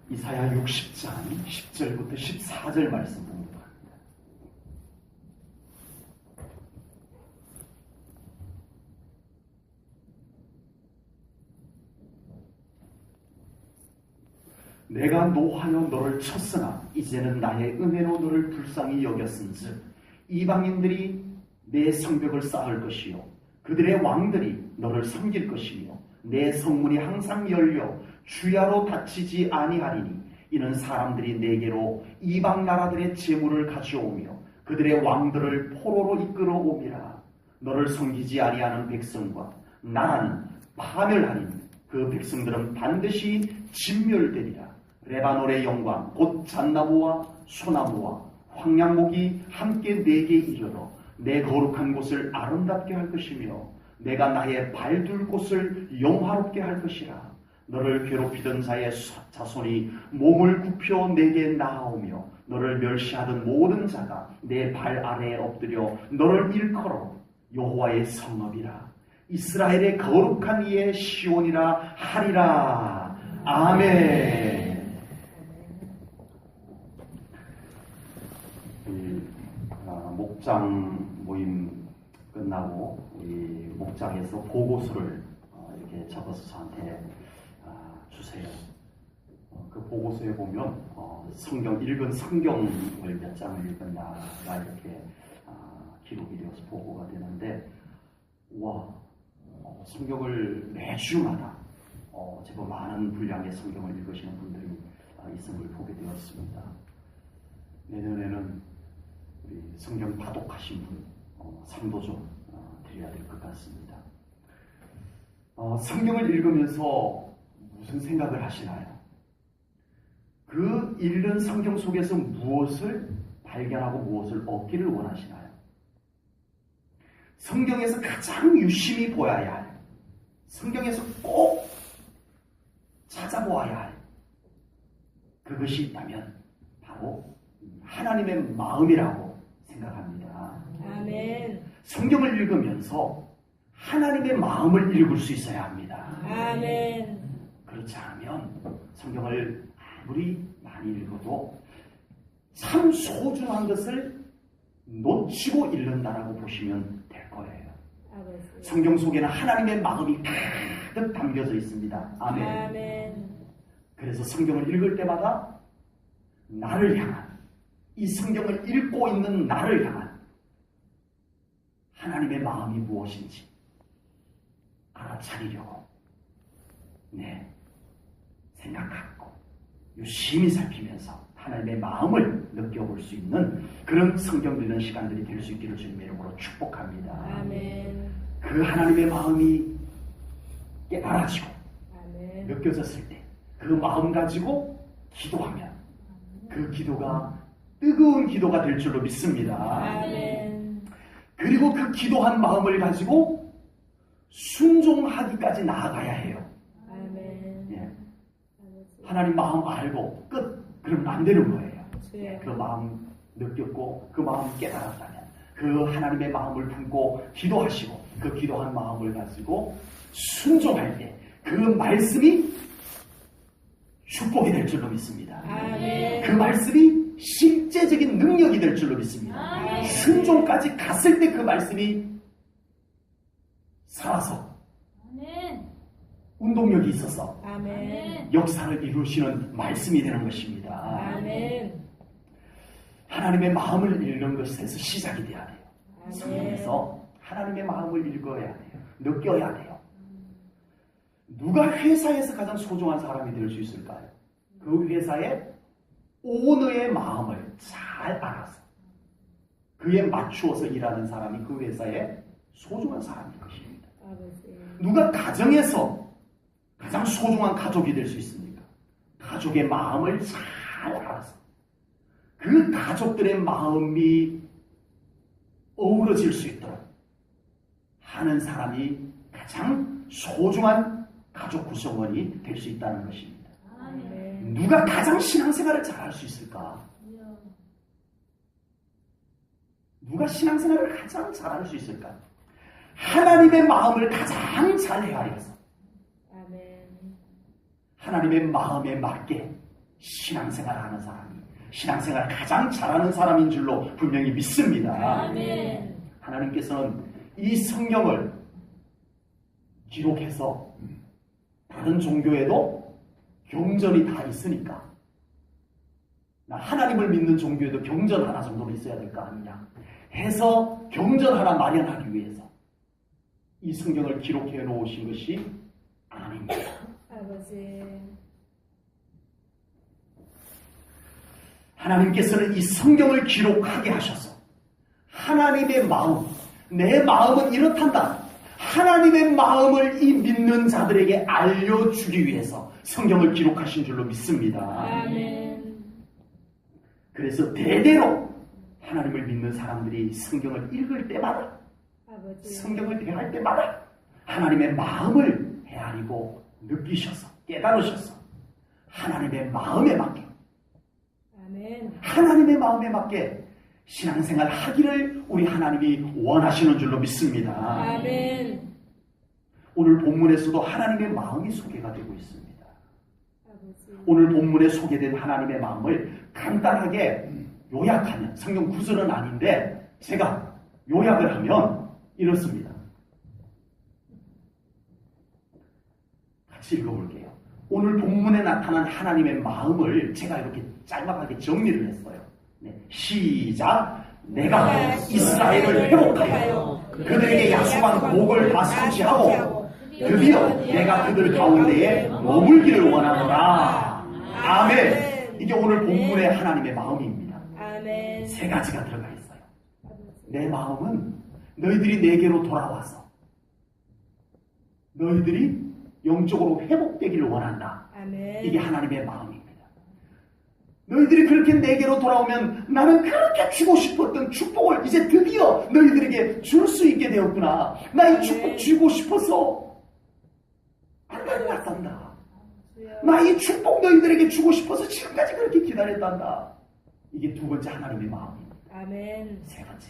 이사야 60장 10절부터 14절 말씀 봅니다. 내가 노하여 너를 쳤으나 이제는 나의 은혜로 너를 불쌍히 여겼은즉 이방인들이 내 성벽을 쌓을 것이요 그들의 왕들이 너를 섬길 것이며 내 성문이 항상 열려 주야로 닫히지 아니하리니 이는 사람들이 내게로 이방 나라들의 재물을 가져오며 그들의 왕들을 포로로 이끌어오미라. 너를 섬기지 아니하는 백성과 나라는 파멸하니 그 백성들은 반드시 진멸되리라. 레바논의 영광 곧 잣나무와 소나무와 황량목이 함께 내게 이르러 내 거룩한 곳을 아름답게 할 것이며 내가 나의 발둘 곳을 영화롭게 할 것이라. 너를 괴롭히던 자의 자손이 몸을 굽혀 내게 나아오며 너를 멸시하던 모든 자가 내 발 아래에 엎드려 너를 일컬어 여호와의 성읍이라 이스라엘의 거룩한 이의 시온이라 하리라. 아멘. 목장 모임 끝나고 우리 목장에서 보고서를 이렇게 적어서 저한테 주세요. 그 보고서에 보면 읽은 성경을 몇 장을 읽었나가 이렇게 기록이 되어서 보고가 되는데 성경을 매주마다 제법 많은 분량의 성경을 읽으시는 분들이 있음을 보게 되었습니다. 내년에는 우리 성경 다독하신 분 상도 좀 드려야 될 것 같습니다. 성경을 읽으면서 무슨 생각을 하시나요? 그 읽은 성경 속에서 무엇을 발견하고 무엇을 얻기를 원하시나요? 성경에서 가장 유심히 보아야 할, 성경에서 꼭 찾아보아야 할 그것이 있다면 바로 하나님의 마음이라고 생각합니다. 아멘. 성경을 읽으면서 하나님의 마음을 읽을 수 있어야 합니다. 아멘. 그렇지 않으면 성경을 아무리 많이 읽어도 참 소중한 것을 놓치고 읽는다라고 보시면 될 거예요. 아멘. 성경 속에는 하나님의 마음이 가득 담겨져 있습니다. 아멘. 아멘. 그래서 성경을 읽을 때마다 나를 향한, 이 성경을 읽고 있는 나를 향한 하나님의 마음이 무엇인지 알아차리려고 생각하고 유심히 살피면서 하나님의 마음을 느껴볼 수 있는 그런 성경 읽는 시간들이 될 수 있기를 주님의 이름으로 축복합니다. 아멘. 그 하나님의 마음이 깨달아지고 아멘. 느껴졌을 때 그 마음 가지고 기도하면 그 기도가 뜨거운 기도가 될 줄로 믿습니다. 아멘. 그리고 그 기도한 마음을 가지고 순종하기까지 나아가야 해요. 아멘. 하나님 마음 알고 끝 그러면 안 되는 거예요. 주여. 그 마음 느꼈고 그 마음 깨달았다면 그 하나님의 마음을 품고 기도하시고 그 기도한 마음을 가지고 순종할 때 그 말씀이 축복이 될 줄로 믿습니다. 아멘. 그 말씀이 실제적인 능력이 될 줄로 믿습니다. 아멘. 순종까지 갔을 때 그 말씀이 살아서 아멘. 운동력이 있어서 아멘. 역사를 이루시는 말씀이 되는 것입니다. 아멘. 하나님의 마음을 읽는 것에서 시작이 돼야 돼요. 아멘. 성경에서 하나님의 마음을 읽어야 돼요. 느껴야 돼요. 누가 회사에서 가장 소중한 사람이 될 수 있을까요? 그 회사의 오너의 마음을 잘 알아서 그에 맞추어서 일하는 사람이 그 회사의 소중한 사람일 것입니다. 아버지. 누가 가정에서 가장 소중한 가족이 될 수 있습니까? 가족의 마음을 잘 알아서 그 가족들의 마음이 어우러질 수 있도록 하는 사람이 가장 소중한 가족 구성원이 될 수 있다는 것입니다. 아멘. 누가 가장 신앙생활을 잘할 수 있을까? 누가 신앙생활을 가장 잘할 수 있을까? 하나님의 마음을 가장 잘 헤아려서 아멘. 하나님의 마음에 맞게 신앙생활 하는 사람이 신앙생활 가장 잘하는 사람인 줄로 분명히 믿습니다. 아멘. 하나님께서는 이 성경을 기록해서 다른 종교에도 경전이 다 있으니까 하나님을 믿는 종교에도 경전 하나 정도는 있어야 될 거 아니냐 해서 경전 하나 마련하기 위해서 이 성경을 기록해 놓으신 것이 아닙니다. 아버지. 하나님께서는 이 성경을 기록하게 하셔서 하나님의 마음, 내 마음은 이렇단다. 하나님의 마음을 이 믿는 자들에게 알려주기 위해서 성경을 기록하신 줄로 믿습니다. 아멘. 그래서 대대로 하나님을 믿는 사람들이 성경을 읽을 때마다 아버지. 성경을 대할 때마다 하나님의 마음을 헤아리고 느끼셔서 깨달으셔서 하나님의 마음에 맞게 아멘. 하나님의 마음에 맞게 신앙생활 하기를 우리 하나님이 원하시는 줄로 믿습니다. 아멘. 오늘 본문에서도 하나님의 마음이 소개가 되고 있습니다. 아버지. 오늘 본문에 소개된 하나님의 마음을 간단하게 요약하면 성경 구절은 아닌데 제가 요약을 하면 이렇습니다. 같이 읽어볼게요. 오늘 본문에 나타난 하나님의 마음을 제가 이렇게 짤막하게 정리를 했어요. 네, 시작. 내가 이스라엘을 회복하여 그들에게 약속한 복을 다 성취하고 드디어 내가 그들 가운데에 머물기를 원하노라. 아멘. 이게 오늘 본문의 하나님의 마음입니다. 아멘. 세 가지가 들어가 있어요. 내 마음은 너희들이 내게로 돌아와서 너희들이 영적으로 회복되기를 원한다. 아멘. 이게 하나님의 마음입니다. 너희들이 그렇게 내게로 돌아오면 나는 그렇게 주고 싶었던 축복을 이제 드디어 너희들에게 줄 수 있게 되었구나. 나 이 축복 주고 싶어서 안 가져왔단다. 나 이 축복 너희들에게 주고 싶어서 지금까지 그렇게 기다렸단다. 이게 두 번째 하나님의 마음입니다. 아멘. 세 번째,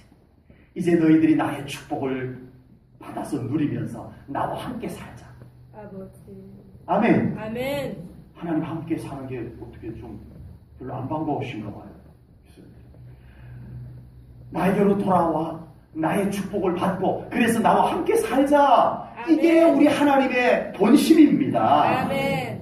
이제 너희들이 나의 축복을 받아서 누리면서 나와 함께 살자. 아버지. 아멘. 아멘. 하나님 함께 사는 게 어떻게 좀 별로 안 반가우신가 봐요. 나에게로 돌아와 나의 축복을 받고 그래서 나와 함께 살자. 아멘. 이게 우리 하나님의 본심입니다. 아멘.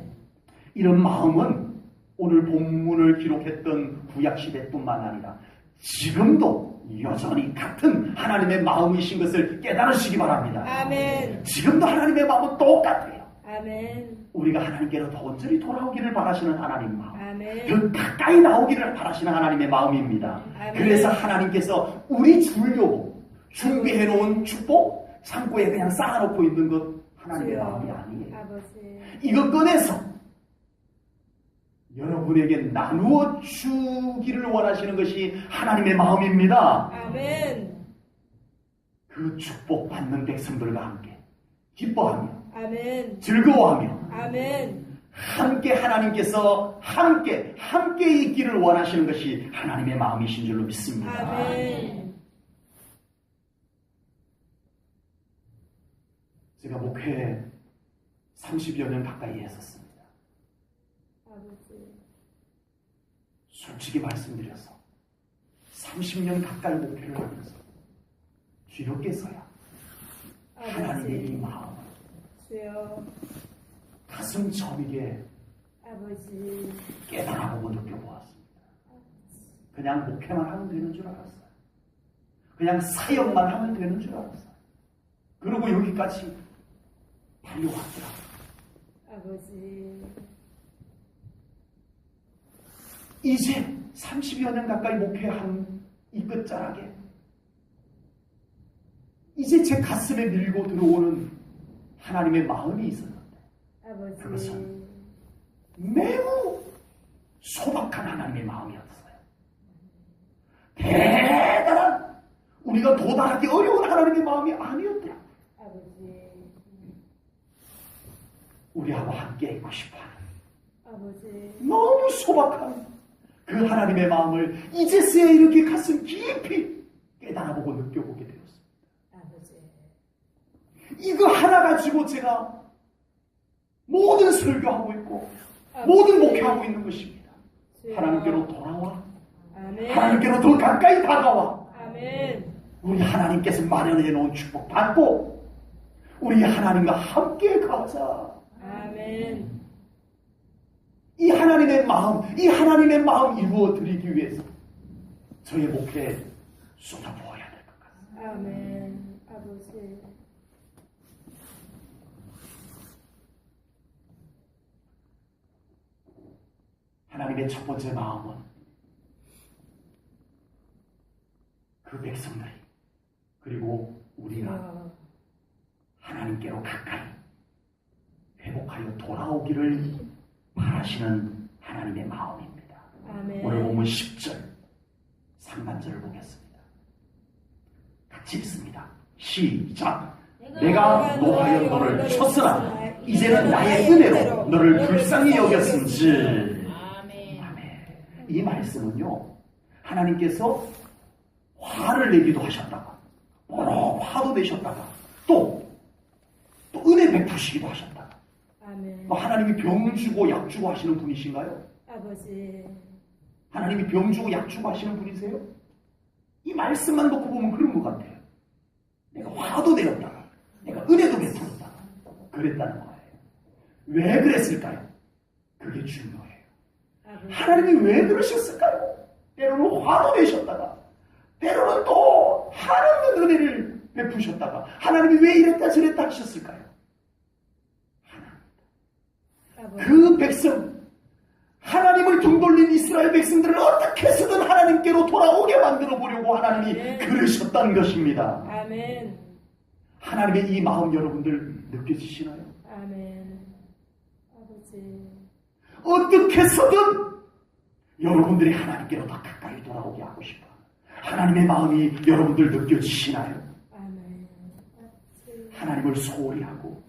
이런 마음은 오늘 본문을 기록했던 구약시대뿐만 아니라 지금도 여전히 같은 하나님의 마음이신 것을 깨달으시기 바랍니다. 아멘. 지금도 하나님의 마음은 똑같아요. 아멘. 우리가 하나님께로 더 온전히 돌아오기를 바라시는 하나님 마음, 아멘. 더 가까이 나오기를 바라시는 하나님의 마음입니다. 아멘. 그래서 하나님께서 우리 주려고 준비해놓은 축복 창고에 그냥 쌓아놓고 있는 것 하나님의 마음이 아니에요. 아버지. 이거 꺼내서 여러분에게 나누어 주기를 원하시는 것이 하나님의 마음입니다. 아멘. 그 축복 받는 백성들과 함께 기뻐하며 아멘. 즐거워하며 아멘. 함께 하나님께서 함께 있기를 원하시는 것이 하나님의 마음이신 줄로 믿습니다. 아멘. 제가 목회 30여 년 가까이 했었습니다. 아버지. 솔직히 말씀드려서 30년 가까이 목회를 하면서 주님께서야 하나님의 이 마음을 주여. 가슴 저리게 아버지. 깨달아보고 느껴보았습니다. 그냥 목회만 하면 되는 줄 알았어요. 그냥 사역만 하면 되는 줄 알았어요. 그리고 여기까지 달려왔더라고요. 아버지. 이제 30여 년 가까이 목회한 이 끝자락에 이제 제 가슴에 밀고 들어오는 하나님의 마음이 있었는데 아버지. 그것은 매우 소박한 하나님의 마음이었어요. 대단한 우리가 도달하기 어려운 하나님의 마음이 아니었더라. 아버지. 우리하고 함께 있고 싶어하는 아버지. 너무 소박한 그 하나님의 마음을 이제서야 이렇게 가슴 깊이 깨달아보고 느껴보게 되었습니다. 아버지. 이거 하나 가지고 제가 모든 설교하고 있고 아버지. 모든 목회하고 있는 것입니다. 주여. 하나님께로 돌아와. 아멘. 하나님께로 더 가까이 다가와. 아멘. 우리 하나님께서 마련해 놓은 축복 받고 우리 하나님과 함께 가자. 아멘. 이 하나님의 마음 이루어 드리기 위해서 저의 목회에 쏟아부어야 될 것 같습니다. 아멘. 아버지. 하나님의 첫 번째 마음은 그 백성들이 그리고 우리가 주여. 하나님께로 가까이 회복하여 돌아오기를 바라시는 하나님의 마음입니다. 아멘. 오늘 보면 10절 상반절을 보겠습니다. 같이 읽습니다. 시작. 내가 노하여 너를 쳤으나 이제는 나의 은혜로 너를 불쌍히 여겼은즉. 아멘. 이 말씀은요, 하나님께서 화를 내기도 하셨다가 여러 화도 내셨다가 또 은혜 베푸시기도 하셨다가 아멘. 하나님이 병 주고 약 주고 하시는 분이신가요? 아버지. 하나님이 병 주고 약 주고 하시는 분이세요? 이 말씀만 놓고 보면 그런 것 같아요. 내가 화도 내었다가 내가 은혜도 베풀었다가 그랬다는 거예요. 왜 그랬을까요? 그게 중요해요. 아버지. 하나님이 왜 그러셨을까요? 때로는 화도 내셨다가 때로는 또 하나님의 은혜를 베푸셨다가 하나님이 왜 이랬다 저랬다 하셨을까요? 아버지. 그 백성, 하나님을 등 돌린 이스라엘 백성들을 어떻게 해서든 하나님께로 돌아오게 만들어 보려고 하나님이 아멘. 그러셨다는 것입니다. 아멘. 하나님의 이 마음 여러분들 느껴지시나요? 아멘. 아버지. 어떻게 해서든 여러분들이 하나님께로 더 가까이 돌아오게 하고 싶어. 하나님의 마음이 여러분들 느껴지시나요? 아멘. 아버지. 하나님을 소홀히 하고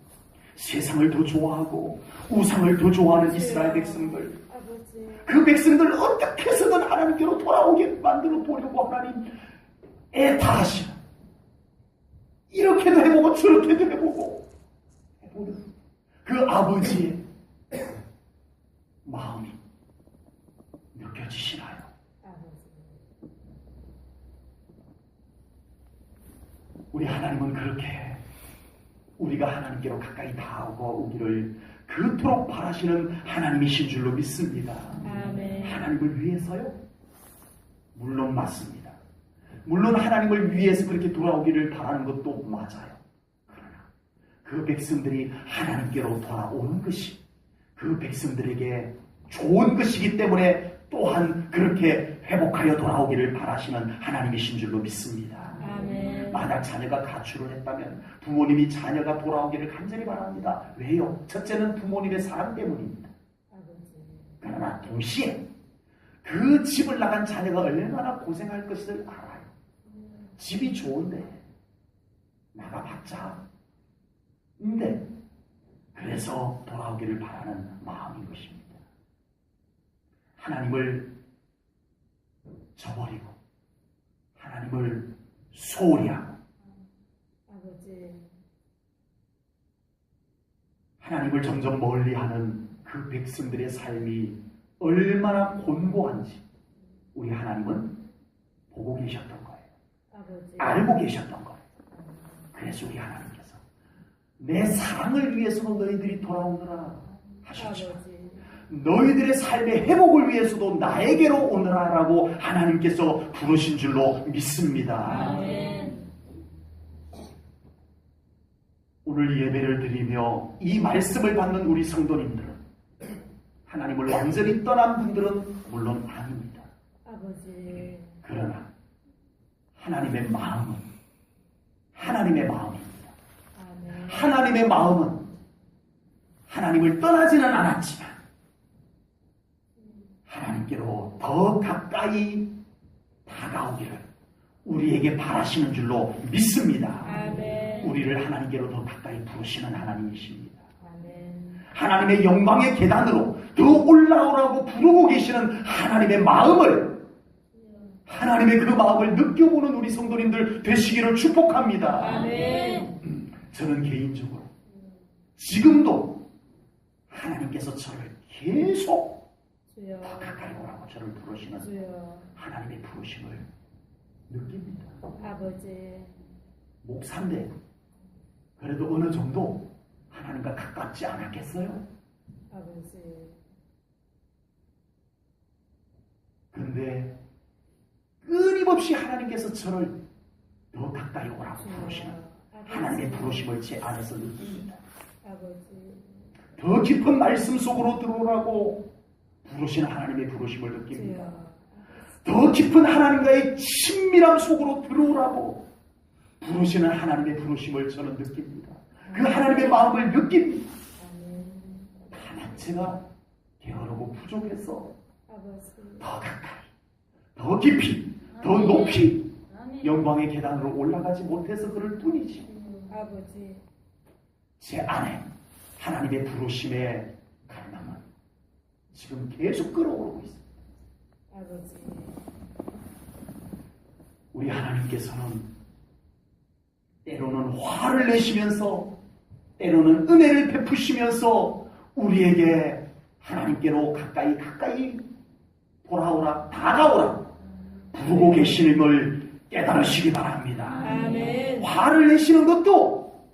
세상을 더 좋아하고 우상을 더 좋아하는 이스라엘 백성들, 아버지. 그 백성들을 어떻게 해서든 하나님께로 돌아오게 만들어 보려고 하나님 애타하시는, 이렇게도 해보고 저렇게도 해보고 해보는 그 아버지의 마음이 느껴지시나요? 아버지. 우리 하나님은 그렇게 우리가 하나님께로 가까이 오기를 그토록 바라시는 하나님이신 줄로 믿습니다. 아멘. 하나님을 위해서요? 물론 맞습니다. 물론 하나님을 위해서 그렇게 돌아오기를 바라는 것도 맞아요. 그러나 그 백성들이 하나님께로 돌아오는 것이 그 백성들에게 좋은 것이기 때문에 또한 그렇게 회복하여 돌아오기를 바라시는 하나님이신 줄로 믿습니다. 아멘. 만약 자녀가 가출을 했다면 부모님이 자녀가 돌아오기를 간절히 바랍니다. 왜요? 첫째는 부모님의 사랑 때문입니다. 아버지. 그러나 동시에 그 집을 나간 자녀가 얼마나 고생할 것을 알아요. 집이 좋은데 나가봤자 근데 그래서 돌아오기를 바라는 마음인 것입니다. 하나님을 저버리고 하나님을 소홀히 하고 아버지. 하나님을 점점 멀리하는 그 백성들의 삶이 얼마나 곤고한지 우리 하나님은 보고 계셨던 거예요. 아버지. 알고 계셨던 거예요. 그래서 우리 하나님께서 내 사랑을 위해서도 너희들이 돌아오느라 하셨지만 아버지. 너희들의 삶의 회복을 위해서도 나에게로 오느라라고 하나님께서 부르신 줄로 믿습니다. 아멘. 오늘 예배를 드리며 이 말씀을 받는 우리 성도님들은 하나님을 완전히 떠난 분들은 물론 아닙니다. 아버지. 그러나 하나님의 마음은 하나님의 마음입니다. 아멘. 하나님의 마음은 하나님을 떠나지는 않았지만 하나님께로 더 가까이 다가오기를 우리에게 바라시는 줄로 믿습니다. 아멘. 우리를 하나님께로 더 가까이 부르시는 하나님이십니다. 아멘. 하나님의 영광의 계단으로 더 올라오라고 부르고 계시는 하나님의 마음을, 하나님의 그 마음을 느껴보는 우리 성도님들 되시기를 축복합니다. 아멘. 저는 개인적으로 지금도 하나님께서 저를 계속 주여. 더 가까이 오라고 저를 부르시는 주여. 하나님의 부르심을 느낍니다. 아버지. 목사인데 그래도 어느 정도 하나님과 가깝지 않았겠어요? 아버지. 그런데 끊임없이 하나님께서 저를 더 가까이 오라고 부르시는 하나님의 부르심을 제 안에서 느낍니다. 아버지. 더 깊은 말씀 속으로 들어오라고 부르시는 하나님의 부르심을 느낍니다. 주여. 더 깊은 하나님과의 친밀함 속으로 들어오라고 부르시는 하나님의 부르심을 저는 느낍니다. 그 하나님의 마음을 느낍니다. 아멘. 다만 제가 게으르고 부족해서 아버지. 더 가까이, 더 깊이, 더 높이 영광의 계단으로 올라가지 못해서 그럴 뿐이지. 아버지. 제 안에 하나님의 부르심의 갈망은 지금 계속 끌어오르고 있습니다. 아버지. 우리 하나님께서는 때로는 화를 내시면서 때로는 은혜를 베푸시면서 우리에게 하나님께로 가까이 돌아오라, 다가오라 부르고 계시는 걸 깨달으시기 바랍니다. 아멘. 화를 내시는 것도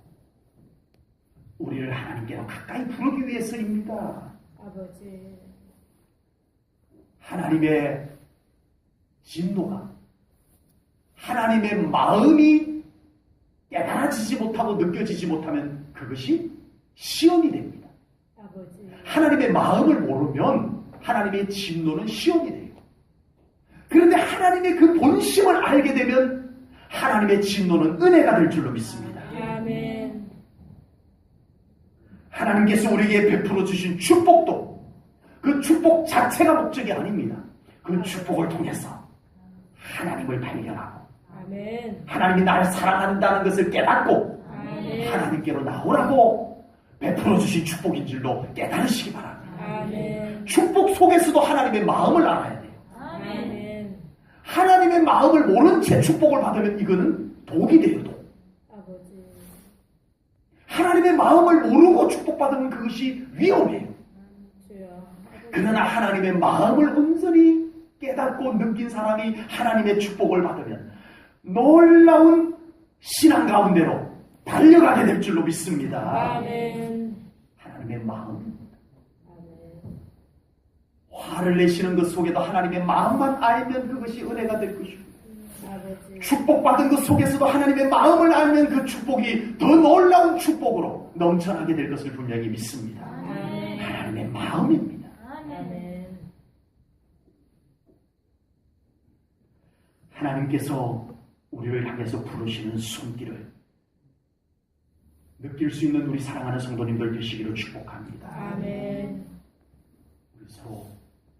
우리를 하나님께로 가까이 부르기 위해서입니다. 아버지. 하나님의 진노가 하나님의 마음이 깨달아지지 못하고 느껴지지 못하면 그것이 시험이 됩니다. 아버지. 하나님의 마음을 모르면 하나님의 진노는 시험이 돼요. 그런데 하나님의 그 본심을 알게 되면 하나님의 진노는 은혜가 될 줄로 믿습니다. 아멘. 하나님께서 우리에게 베풀어 주신 축복도 그 축복 자체가 목적이 아닙니다. 그 축복을 통해서 하나님을 발견하고 아멘. 하나님이 나를 사랑한다는 것을 깨닫고 아멘. 하나님께로 나오라고 베풀어 주신 축복인 줄로 깨달으시기 바랍니다. 아멘. 축복 속에서도 하나님의 마음을 알아야 돼요. 아멘. 하나님의 마음을 모른 채 축복을 받으면 이거는 독이 돼요. 독. 아버지. 하나님의 마음을 모르고 축복받으면 그것이 위험해요. 주여. 그러나 하나님의 마음을 온전히 깨닫고 느낀 사람이 하나님의 축복을 받으면 놀라운 신앙 가운데로 달려가게 될 줄로 믿습니다. 아멘. 하나님의 마음입니다. 아멘. 화를 내시는 것 속에도 하나님의 마음만 알면 그것이 은혜가 될 것이고 아버지. 축복받은 것 속에서도 하나님의 마음을 알면 그 축복이 더 놀라운 축복으로 넘쳐나게 될 것을 분명히 믿습니다. 아멘. 하나님의 마음입니다. 아멘. 하나님께서 우리를 향해서 부르시는 손길을 느낄 수 있는 우리 사랑하는 성도님들 되시기를 축복합니다. 아멘. 우리 서로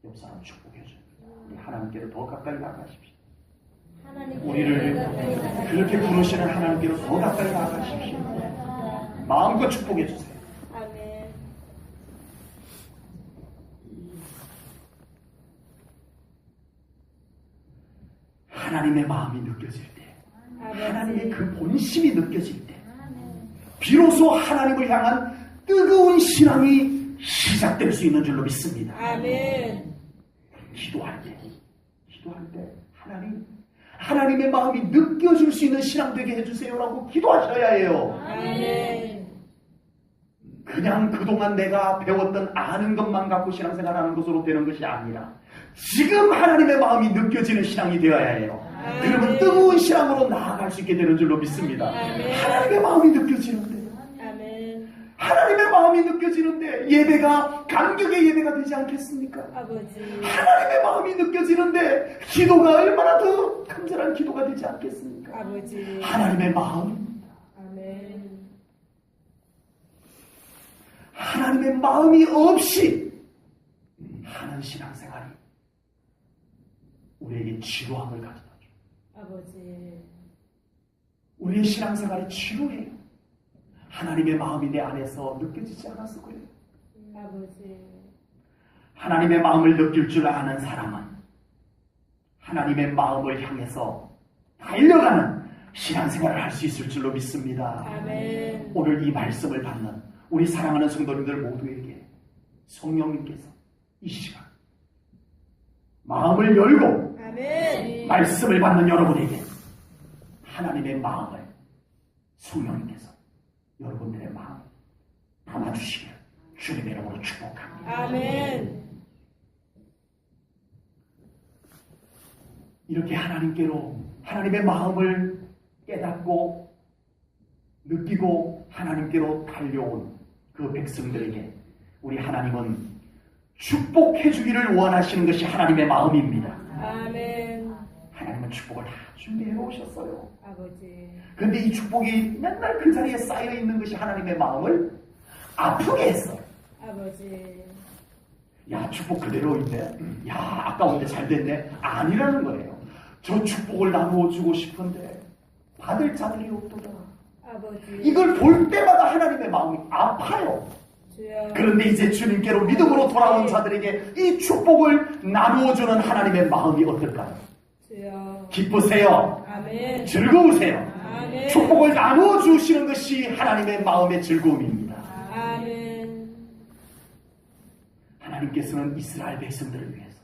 옆 사람 축복해 줍니다. 우리 하나님께로 더 가까이 나가십시오. 우리를 그렇게 부르시는 하나님께로 더 가까이 나가십시오. 마음껏 축복해 주세요. 아멘. 하나님의 마음이 느껴질 때, 하나님의 아버지. 그 본심이 느껴질 때, 비로소 하나님을 향한 뜨거운 신앙이 시작될 수 있는 줄로 믿습니다. 아멘. 기도할 때 하나님의 마음이 느껴질 수 있는 신앙 되게 해주세요라고 기도하셔야 해요. 아멘. 그냥 그동안 내가 배웠던 아는 것만 갖고 신앙생활하는 것으로 되는 것이 아니라 지금 하나님의 마음이 느껴지는 신앙이 되어야 해요. 그러면 뜨거운 신앙으로 나아갈 수 있게 되는 줄로 믿습니다. 하나님의 마음이 느껴지는데 하나님의 마음이 느껴지는데 예배가 감격의 예배가 되지 않겠습니까? 아버지. 하나님의 마음이 느껴지는데 기도가 얼마나 더 간절한 기도가 되지 않겠습니까? 아버지. 하나님의 마음입니다. 아멘. 하나님의 마음이 없이 하는 신앙생활이 우리에게 지루함을 가져다 줘요. 아버지. 우리의 신앙생활이 지루해요. 하나님의 마음이 내 안에서 느껴지지 않아서 그래요. 아버지. 하나님의 마음을 느낄 줄 아는 사람은 하나님의 마음을 향해서 달려가는 신앙생활을 할 수 있을 줄로 믿습니다. 아멘. 오늘 이 말씀을 받는 우리 사랑하는 성도님들 모두에게 성령님께서 이 시간 마음을 열고 아멘. 말씀을 받는 여러분에게 하나님의 마음을 성령님께서 여러분들의 마음 담아주시길 주님의 이름으로 축복합니다. 아멘. 이렇게 하나님께로 하나님의 마음을 깨닫고 느끼고 하나님께로 달려온 그 백성들에게 우리 하나님은 축복해 주기를 원하시는 것이 하나님의 마음입니다. 아멘. 하나님은 축복을 다 준비해 놓으셨어요. 아버지. 그런데 이 축복이 맨날 그 자리에 쌓여 있는 것이 하나님의 마음을 아프게 했어요. 아버지. 야, 축복 그대로 있네. 야, 아까운데 잘 됐네. 아니라는 거예요. 저 축복을 나누어 주고 싶은데 받을 자들이 없도다. 아버지. 이걸 볼 때마다 하나님의 마음이 아파요. 주여. 그런데 이제 주님께로 믿음으로 돌아온 자들에게 이 축복을 나누어주는 하나님의 마음이 어떨까요? 주여. 기쁘세요. 아멘. 즐거우세요. 아멘. 축복을 나누어주시는 것이 하나님의 마음의 즐거움입니다. 아멘. 하나님께서는 이스라엘 백성들을 위해서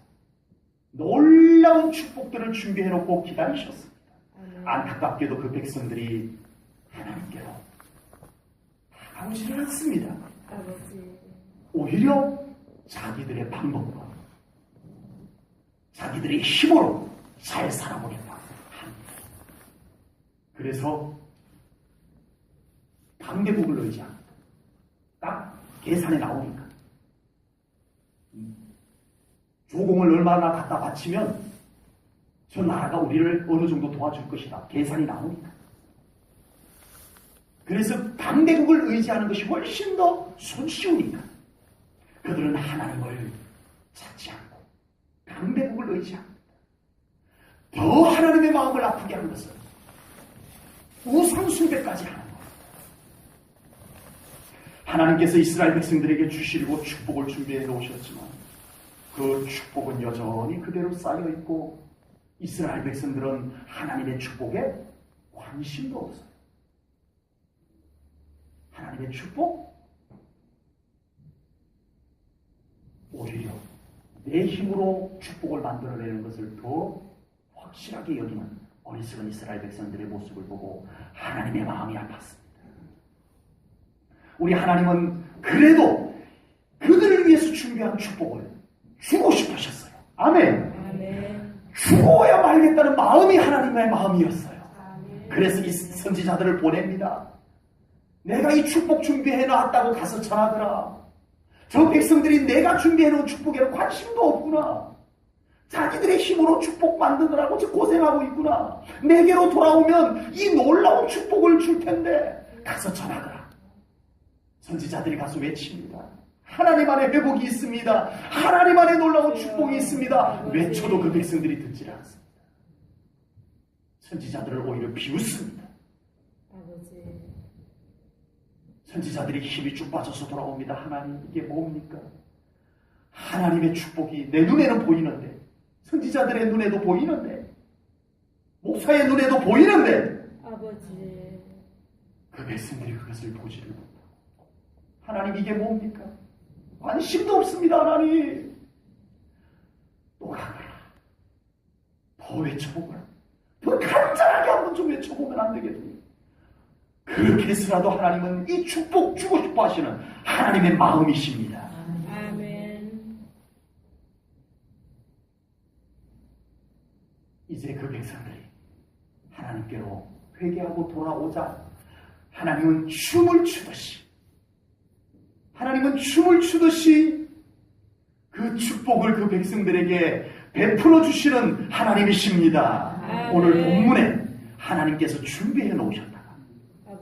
놀라운 축복들을 준비해놓고 기다리셨습니다. 아멘. 안타깝게도 그 백성들이 하나님께로 다가오지를 않습니다. 아버지. 오히려 자기들의 방법과 자기들의 힘으로 잘 살아보겠다 합니다. 그래서 강대국을 의지합니다. 딱 계산에 나오니까 조공을 얼마나 갖다 바치면 저 나라가 우리를 어느 정도 도와줄 것이다. 계산이 나오니까. 그래서 강대국을 의지하는 것이 훨씬 더 손쉬우니까 그들은 하나님을 찾지 않고 강대국을 의지합니다. 더 하나님의 마음을 아프게 하는 것은 우상숭배까지 하는 거예요. 하나님께서 이스라엘 백성들에게 주시려고 축복을 준비해 놓으셨지만 그 축복은 여전히 그대로 쌓여있고 이스라엘 백성들은 하나님의 축복에 관심도 없어요. 하나님의 축복? 오히려 내 힘으로 축복을 만들어내는 것을 더 확실하게 여기는 어리석은 이스라엘 백성들의 모습을 보고 하나님의 마음이 아팠습니다. 우리 하나님은 그래도 그들을 위해서 준비한 축복을 주고 싶으셨어요. 아멘. 아멘. 주어야 말겠다는 마음이 하나님의 마음이었어요. 아멘. 그래서 이 선지자들을 보냅니다. 내가 이 축복 준비해 놨다고 가서 전하더라. 저 백성들이 내가 준비해 놓은 축복에는 관심도 없구나. 자기들의 힘으로 축복 만드느라고 고생하고 있구나. 내게로 돌아오면 이 놀라운 축복을 줄 텐데 가서 전하더라. 선지자들이 가서 외칩니다. 하나님 안에 회복이 있습니다. 하나님 안에 놀라운 축복이 있습니다. 외쳐도 그 백성들이 듣지 않습니다. 선지자들을 오히려 비웃습니다. 아버지. 선지자들이 힘이 쭉 빠져서 돌아옵니다. 하나님, 이게 뭡니까? 하나님의 축복이 내 눈에는 보이는데, 선지자들의 눈에도 보이는데, 목사의 눈에도 보이는데, 아버지. 그 백성들이 그것을 보지를 못하고, 하나님 이게 뭡니까? 관심도 없습니다. 하나님. 또 가거라. 더 외쳐보거라. 더 간절하게 한번 좀 외쳐보면 안 되겠니? 그렇게 해서라도 하나님은 이 축복 주고 싶어 하시는 하나님의 마음이십니다. 아멘. 이제 그 백성들이 하나님께로 회개하고 돌아오자 하나님은 춤을 추듯이 그 축복을 그 백성들에게 베풀어 주시는 하나님이십니다. 아멘. 오늘 본문에 하나님께서 준비해 놓으셨다가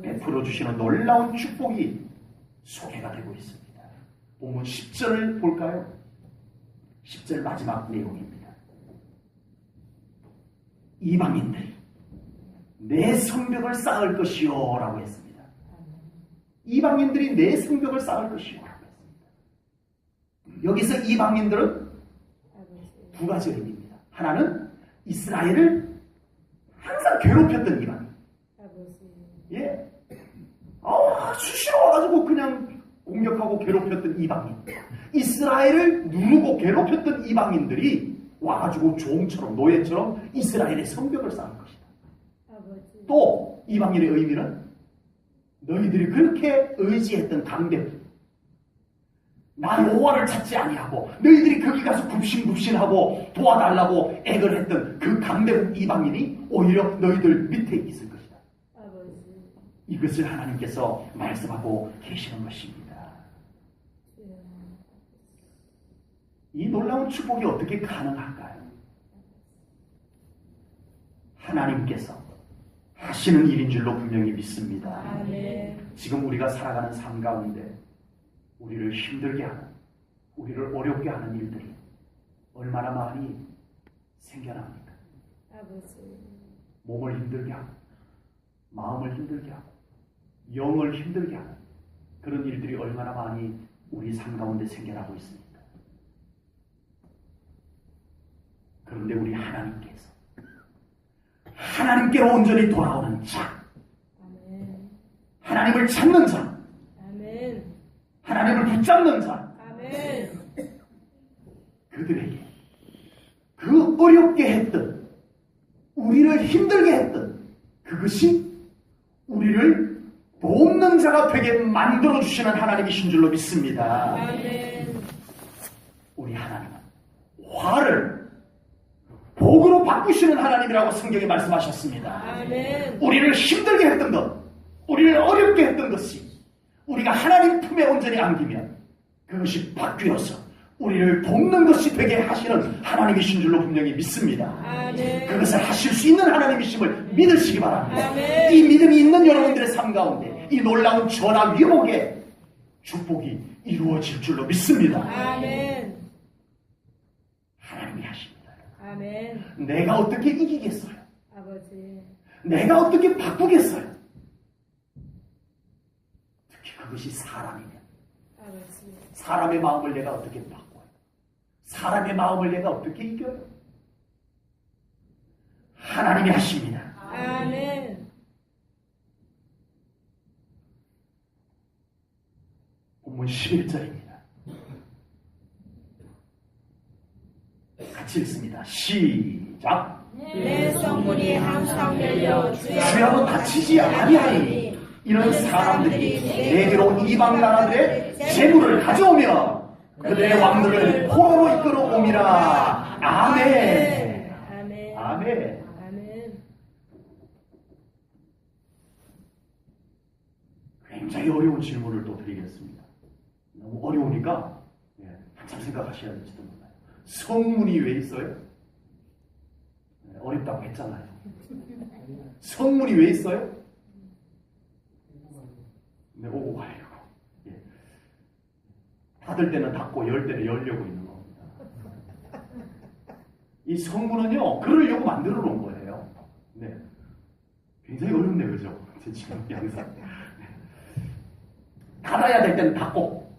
베풀어 주시는 놀라운 축복이 소개가 되고 있습니다. 본문 10절을 볼까요? 10절 마지막 내용입니다. 이방인들이 내 성벽을 쌓을 것이요 라고 했습니다. 이방인들이 내 성벽을 쌓을 것이요 라고 했습니다. 여기서 이방인들은 두 가지 의미입니다. 하나는 이스라엘을 항상 괴롭혔던 이방인. 예. 수시로 와가지고 그냥 공격하고 괴롭혔던 이방인. 이스라엘을 누르고 괴롭혔던 이방인들이 와가지고 종처럼 노예처럼 이스라엘의 성벽을 쌓을 것이다. 아버지. 또 이방인의 의미는 너희들이 그렇게 의지했던 강대들, 나 여호와를 찾지 아니하고 너희들이 거기 가서 굽신굽신하고 도와달라고 애걸 했던 그 강대국 이방인이 오히려 너희들 밑에 있을 것이다. 아버지. 이것을 하나님께서 말씀하고 계시는 것입니다. 이 놀라운 축복이 어떻게 가능할까요? 하나님께서 하시는 일인 줄로 분명히 믿습니다. 아멘. 지금 우리가 살아가는 삶 가운데 우리를 힘들게 하는, 우리를 어렵게 하는 일들이 얼마나 많이 생겨납니까? 아버지. 몸을 힘들게 하고, 마음을 힘들게 하고, 영을 힘들게 하는 그런 일들이 얼마나 많이 우리 삶 가운데 생겨나고 있습니다. 그런데 우리 하나님께로 온전히 돌아오는 자, 아멘. 하나님을 찾는 자, 아멘. 하나님을 붙잡는 자, 아멘. 그들에게 그 어렵게 했던, 우리를 힘들게 했던 그것이 우리를 돕는 자가 되게 만들어주시는 하나님이신 줄로 믿습니다. 아멘. 우리 하나님은 화를 복으로 바꾸시는 하나님이라고 성경에 말씀하셨습니다. 아멘. 우리를 힘들게 했던 것, 우리를 어렵게 했던 것이 우리가 하나님 품에 온전히 안기면 그것이 바뀌어서 우리를 돕는 것이 되게 하시는 하나님이신 줄로 분명히 믿습니다. 아멘. 그것을 하실 수 있는 하나님이심을 믿으시기 바랍니다. 아멘. 이 믿음이 있는 여러분들의 삶 가운데 이 놀라운 전화 위복의 축복이 이루어질 줄로 믿습니다. 아멘. 하나님이 하십니다. 아멘. 내가 어떻게 이기겠어요? 아버지. 내가 어떻게 바꾸겠어요? 특히 그것이 사람이면, 아버지. 사람의 마음을 내가 어떻게 바꿔요? 사람의 마음을 내가 어떻게 이겨요? 하나님이 하십니다. 아멘. 본문 11절입니다. 같이 읽습니다. 시작. 내 성문이 항상 열려 주야로 다치지 아니하니 이런 사람들이 내게로 이방 나라들의 재물을 가져오며 그들의 왕들을 포로로 이끌어오미라. 아멘. 아멘. 아멘. 아멘. 굉장히 어려운 질문을 또 드리겠습니다. 너무 어려우니까 한참 생각하셔야 될지도 몰라요. 성문이 왜 있어요? 어렵다고 했잖아요. 성문이 왜 있어요? 네, 오고 가려고. 예. 닫을 때는 닫고 열 때는 열려고 있는 겁니다. 이 성문은요, 그러려고 만들어 놓은 거예요. 네. 굉장히 어렵네요, 그죠? 제 지금 양상. 닫아야 될 때는 닫고,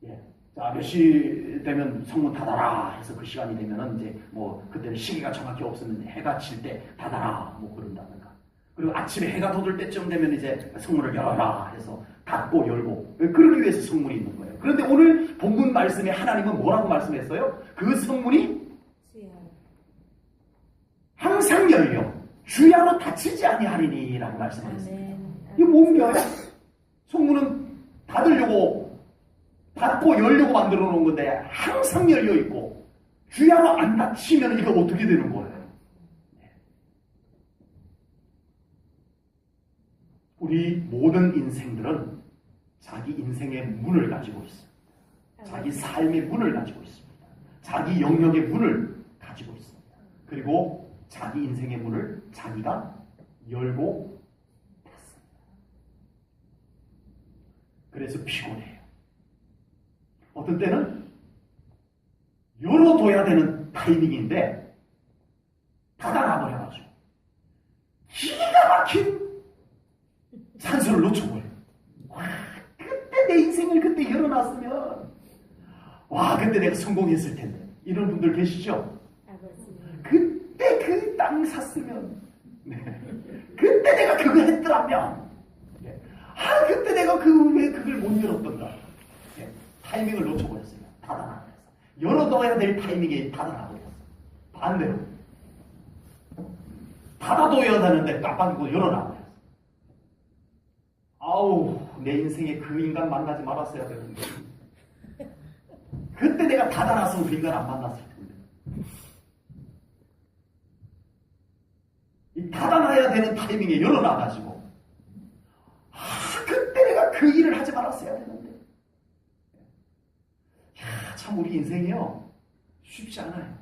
예. 자, 몇 시 되면 성문 닫아라 해서 그 시간이 되면은 이제 뭐 그때는 시기가 정확히 없었는데 해가 질 때 닫아라 뭐 그런다든가. 그리고 아침에 해가 돋을 때쯤 되면 이제 성문을 열어라 해서 닫고 열고 그러기 위해서 성문이 있는 거예요. 그런데 오늘 본문 말씀에 하나님은 뭐라고 말씀했어요? 그 성문이 항상 열려 주야로 닫히지 아니하리니라고 말씀하셨어요. 이게 뭔가요? 성문은 닫으려고 닫고 열려고 만들어 놓은 건데 항상 열려 있고 주야로 안 닫히면 이거 어떻게 되는 거예요? 우리 모든 인생들은 자기 인생의 문을 가지고 있습니다. 자기 삶의 문을 가지고 있습니다. 자기 영역의 문을 가지고 있습니다. 그리고 자기 인생의 문을 자기가 열고 닫습니다. 그래서 피곤해요. 어떤 때는 열어둬야 되는 타이밍인데 닫아놔버려가지고 기가 막힌 찬스를 놓쳐버려요. 와, 그때 내 인생을 그때 열어놨으면 와, 그때 내가 성공했을 텐데. 이런 분들 계시죠? 그때 그 땅 샀으면 네. 그때 내가 그거 했더라면 네. 아, 그때 내가 왜 그걸 못 열었던가. 네. 타이밍을 놓쳐버렸어요. 닫아놔버렸어. 열어둬야 될 타이밍에 닫아놔버렸어. 반대로 닫아둬야 되는데 깜빡이고 열어놔. 아우, 내 인생에 그 인간 만나지 말았어야 되는데. 그때 내가 닫아놨으면 그 인간 안 만났을 텐데. 이 닫아놔야 되는 타이밍에 열어놔가지고, 그때 내가 그 일을 하지 말았어야 되는데. 참 우리 인생이요, 쉽지 않아요.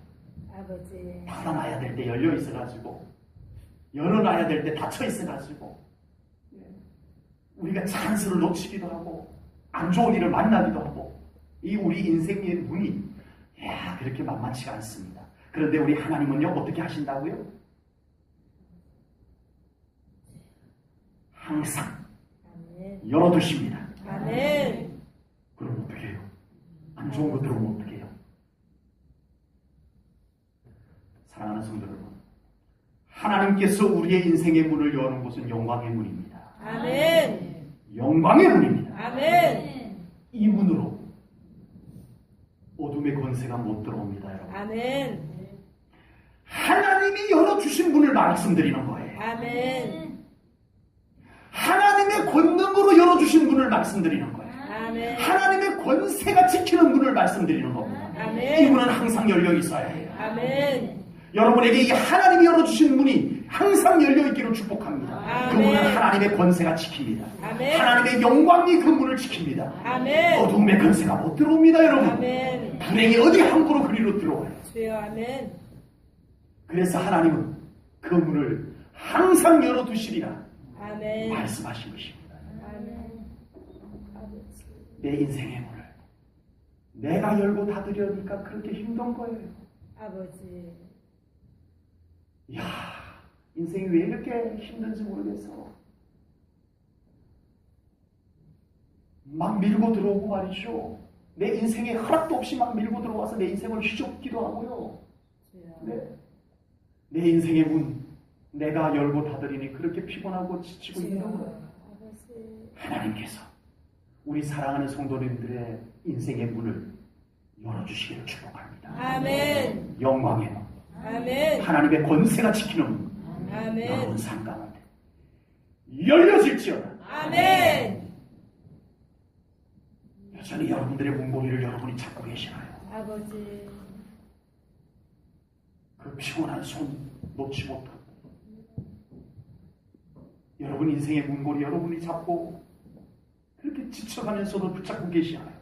아버지. 닫아놔야 될 때 열려 있어가지고, 열어놔야 될 때 닫혀 있어가지고, 우리가 찬스를 놓치기도 하고, 안 좋은 일을 만나기도 하고, 이 우리 인생의 문이 그렇게 만만치가 않습니다. 그런데 우리 하나님은요, 어떻게 하신다고요? 항상 아멘. 열어두십니다. 아멘. 그럼 어떻게 해요? 안 좋은 거 들어오면 어떻게 해요? 사랑하는 성도 여러분, 하나님께서 우리의 인생의 문을 여는 곳은 영광의 문입니다. 아멘. 영광의 문입니다. 아멘. 이 문으로 어둠의 권세가 못 들어옵니다, 여러분. 아멘. 하나님이 열어주신 문을 말씀드리는 거예요. 아멘. 하나님의 권능으로 열어주신 문을 말씀드리는 거예요. 아멘. 하나님의 권세가 지키는 문을 말씀드리는 겁니다. 아멘. 이 문은 항상 열려 있어야 해요. 아멘. 여러분에게 이 하나님이 열어주신 문이 항상 열려있기를 축복합니다. 그 아멘. 문은 하나님의 권세가 지킵니다. 아멘. 하나님의 영광이 그 문을 지킵니다. 아멘. 어둠의 권세가 못 들어옵니다, 여러분. 아멘. 불행이 어디 함부로 그리로 들어와요. 주여 아멘. 그래서 하나님은 그 문을 항상 열어두시리라 아멘. 말씀하신 것입니다. 아멘. 아버지. 내 인생의 문을 내가 열고 닫으려니까 그렇게 힘든 거예요. 아버지. 이야, 인생이 왜 이렇게 힘든지 모르겠어. 막 밀고 들어오고 말이죠. 내 인생에 허락도 없이 막 밀고 들어와서 내 인생을 휘젓기도 하고요. 네. 내 인생의 문 내가 열고 닫으리니 그렇게 피곤하고 지치고 있는 거예요. 아버지. 하나님께서 우리 사랑하는 성도님들의 인생의 문을 열어주시기를 축복합니다. 아멘. 영광의 문, 아멘. 하나님의 권세가 지키는 문, 아멘. 여러분 삶 가운데 열려질지어다. 아멘. 여전히 여러분들의 문고리를 여러분이 잡고 계시나요? 아버지. 그 피곤한 손 놓지 못하고 여러분 인생의 문고리 여러분이 잡고 그렇게 지쳐가면서도 붙잡고 계시나요?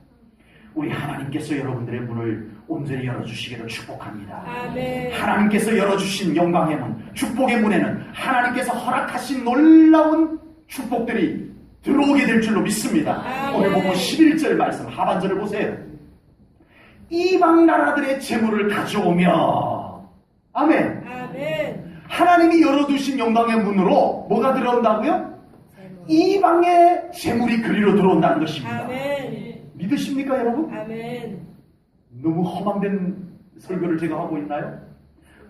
우리 하나님께서 여러분들의 문을 온전히 열어주시기를 축복합니다. 아멘. 하나님께서 열어주신 영광의 문, 축복의 문에는 하나님께서 허락하신 놀라운 축복들이 들어오게 될 줄로 믿습니다. 아멘. 오늘 보면 11절 말씀 하반절을 보세요. 이방 나라들의 재물을 가져오며 아멘. 아멘. 하나님이 열어두신 영광의 문으로 뭐가 들어온다고요? 이방의 재물이 그리로 들어온다는 것입니다. 아멘. 믿으십니까 여러분? 아멘. 너무 험한된 설교를 제가 하고 있나요?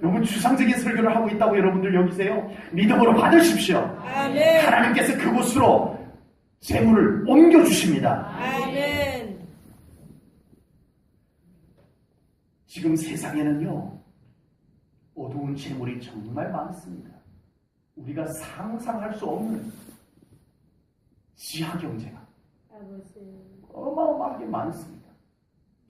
너무 추상적인 설교를 하고 있다고 여러분들 여기세요? 믿음으로 받으십시오. 아멘. 하나님께서 그곳으로 재물을 옮겨주십니다. 아멘. 지금 세상에는요, 어두운 재물이 정말 많습니다. 우리가 상상할 수 없는 지하 경제가 아버지. 어마어마하게 많습니다.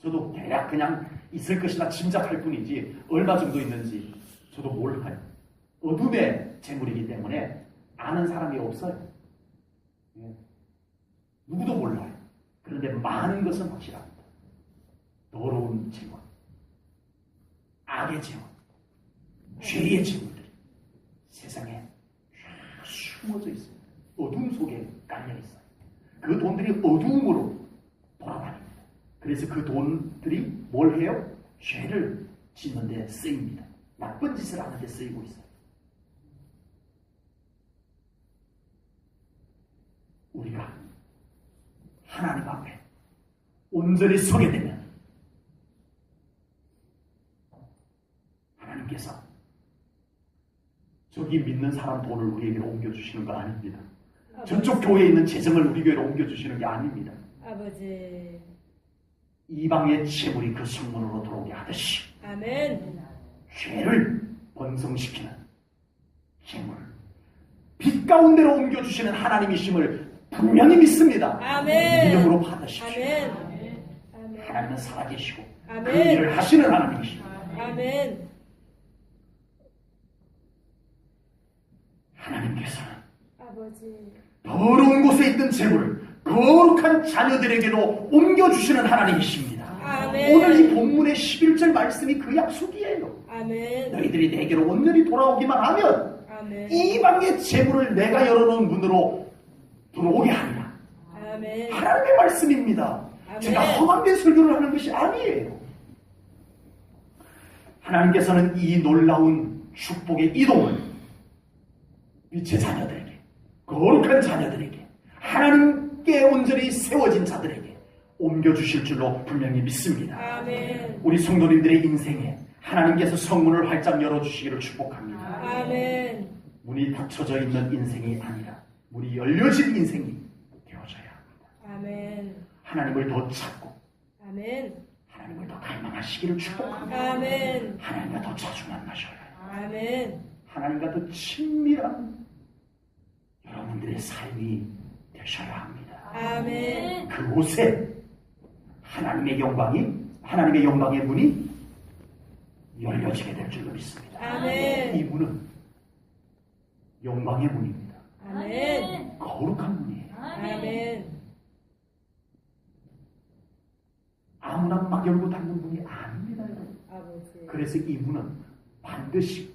저도 대략 그냥 있을 것이나 짐작할 뿐이지 얼마 정도 있는지 저도 몰라요. 어둠의 재물이기 때문에 아는 사람이 없어요. 누구도 몰라요. 그런데 많은 것은 확실합니다. 더러운 재물, 악의 재물, 죄의 재물들이 세상에 쫙 숨어져 있습니다. 어둠 속에 깔려 있어요. 그 돈들이 어둠으로 돌아다닙니다. 그래서 그 돈들이 뭘 해요? 죄를 짓는 데 쓰입니다. 나쁜 짓을 하는 데 쓰이고 있어요. 우리가 하나님 앞에 온전히 서게 되면 하나님께서 저기 믿는 사람 돈을 우리에게로 옮겨주시는 거 아닙니다. 저쪽 교회에 있는 재정을 우리 교회로 옮겨주시는 게 아닙니다. 아버지. 이방의 재물이 그 성문으로 들어오게 하듯이 아멘. 죄를 번성시키는 힘을 빛 가운데로 옮겨주시는 하나님이심을 분명히 믿습니다. 아멘. 믿음으로 받으십시오. 아멘. 아멘. 하나님은 살아계시고 아멘. 그 일을 하시는 하나님이십니다. 아멘. 하나님께서는 아버지. 더러운 곳에 있던 재물을 거룩한 자녀들에게도 옮겨주시는 하나님이십니다. 아멘. 오늘 이 본문의 11절 말씀이 그 약속이에요. 아멘. 너희들이 내게로 온전히 돌아오기만 하면 아멘. 이방의 재물을 내가 열어놓은 문으로 들어오게 하리라. 아멘. 하나님의 말씀입니다. 아멘. 제가 험한데 설교를 하는 것이 아니에요. 하나님께서는 이 놀라운 축복의 이동을 빛의 자녀들에게, 거룩한 자녀들에게, 하나님께 온전히 세워진 자들에게 옮겨주실 줄로 분명히 믿습니다. 아멘. 우리 성도님들의 인생에 하나님께서 성문을 활짝 열어주시기를 축복합니다. 아멘. 문이 닫혀져 있는 인생이 아니라 문이 열려진 인생이 되어져야 합니다. 아멘. 하나님을 더 찾고 아멘. 하나님을 더 갈망하시기를 축복합니다. 아멘. 하나님과 더 자주 만나셔야 해요. 아멘. 하나님과 더 친밀한 여러분들의 삶이 되셔야 합니다. 아멘. 그곳에 하나님의 영광의 문이 열려지게 될 줄로 믿습니다. 아멘. 이 문은 영광의 문입니다. 아멘. 거룩한 문이에요. 아멘. 아무나 막 열고 닫는 문이 아닙니다, 여러분. 아버지. 그래서 이 문은 반드시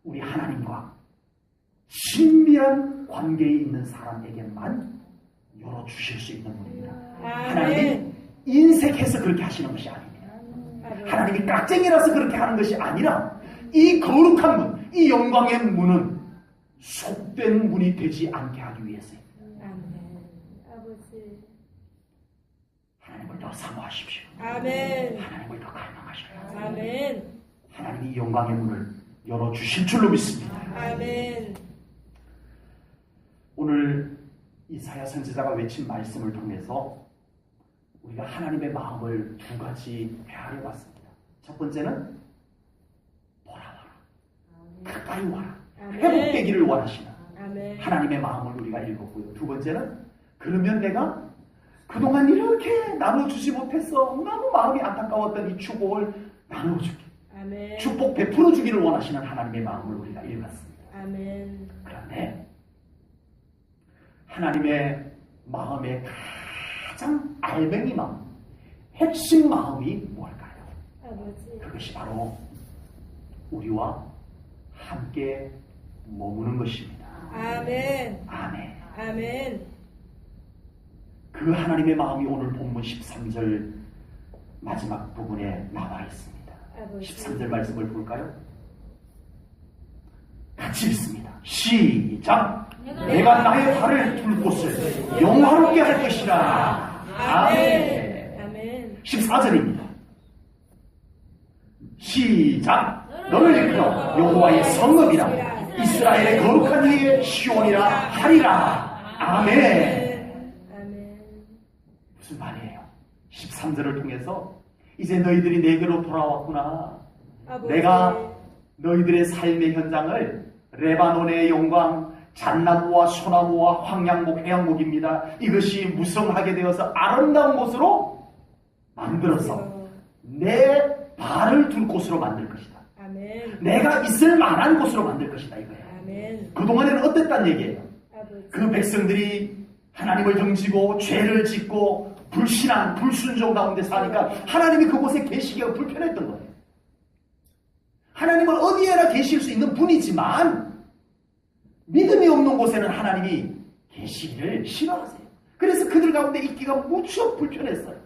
우리 하나님과 친밀한 관계에 있는 사람에게만 열어주실 수 있는 문입니다. 하나님이 아멘. 인색해서 그렇게 하시는 것이 아닙니다. 아버지. 하나님이 깍쟁이라서 그렇게 하는 것이 아니라 이 거룩한 문, 이 영광의 문은 속된 문이 되지 않게 하기 위해서입니다. 아멘. 아버지. 하나님을 더 사모하십시오. 아멘. 하나님을 더 갈망하셔야 합니다. 아멘. 하나님이 영광의 문을 열어주실 줄로 믿습니다. 아멘. 오늘 이사야 선지자가 외친 말씀을 통해서 우리가 하나님의 마음을 두 가지 헤아려 봤습니다. 첫 번째는 돌아와라. 가까이 와라. 아멘. 회복되기를 원하시는 아멘. 하나님의 마음을 우리가 읽었고요. 두 번째는 그러면 내가 그동안 이렇게 나눠주지 못해서 너무 마음이 안타까웠던 이 축복을 나눠줄게. 아멘. 축복 베풀어 주기를 원하시는 하나님의 마음을 우리가 읽었습니다. 아멘. 그런데 하나님의 마음의 가장 알맹이 마음, 핵심 마음이 뭘까요? 아버지. 그것이 바로 우리와 함께 머무는 것입니다. 아멘. 아멘. 아멘. 그 하나님의 마음이 오늘 본문 13절 마지막 부분에 나와 있습니다. 아버지. 13절 말씀을 볼까요? 같이 읽습니다. 시작! 내가 나의 발을 둘 곳을 영화롭게 할 것이라. 아멘. 아멘. 14절입니다. 시작! 너를 일컬어 여호와의 성읍이라 이스라엘의 거룩한 이의 시온이라 하리라. 아멘. 아멘. 무슨 말이에요? 13절을 통해서 이제 너희들이 내게로 돌아왔구나. 아버지. 내가 너희들의 삶의 현장을 레바논의 영광, 잣나무와 소나무와 황양목, 해양목입니다. 이것이 무성하게 되어서 아름다운 곳으로 만들어서 내 발을 둘 곳으로 만들 것이다. 아멘. 내가 있을 만한 곳으로 만들 것이다 이거예요. 아멘. 그동안에는 어땠단 얘기예요? 아버지. 그 백성들이 하나님을 덩지고 죄를 짓고 불신앙, 불순종 가운데 사니까 하나님이 그곳에 계시기가 불편했던 거예요. 하나님은 어디에나 계실 수 있는 분이지만 믿음이 없는 곳에는 하나님이 계시기를 싫어하세요. 그래서 그들 가운데 있기가 무척 불편했어요.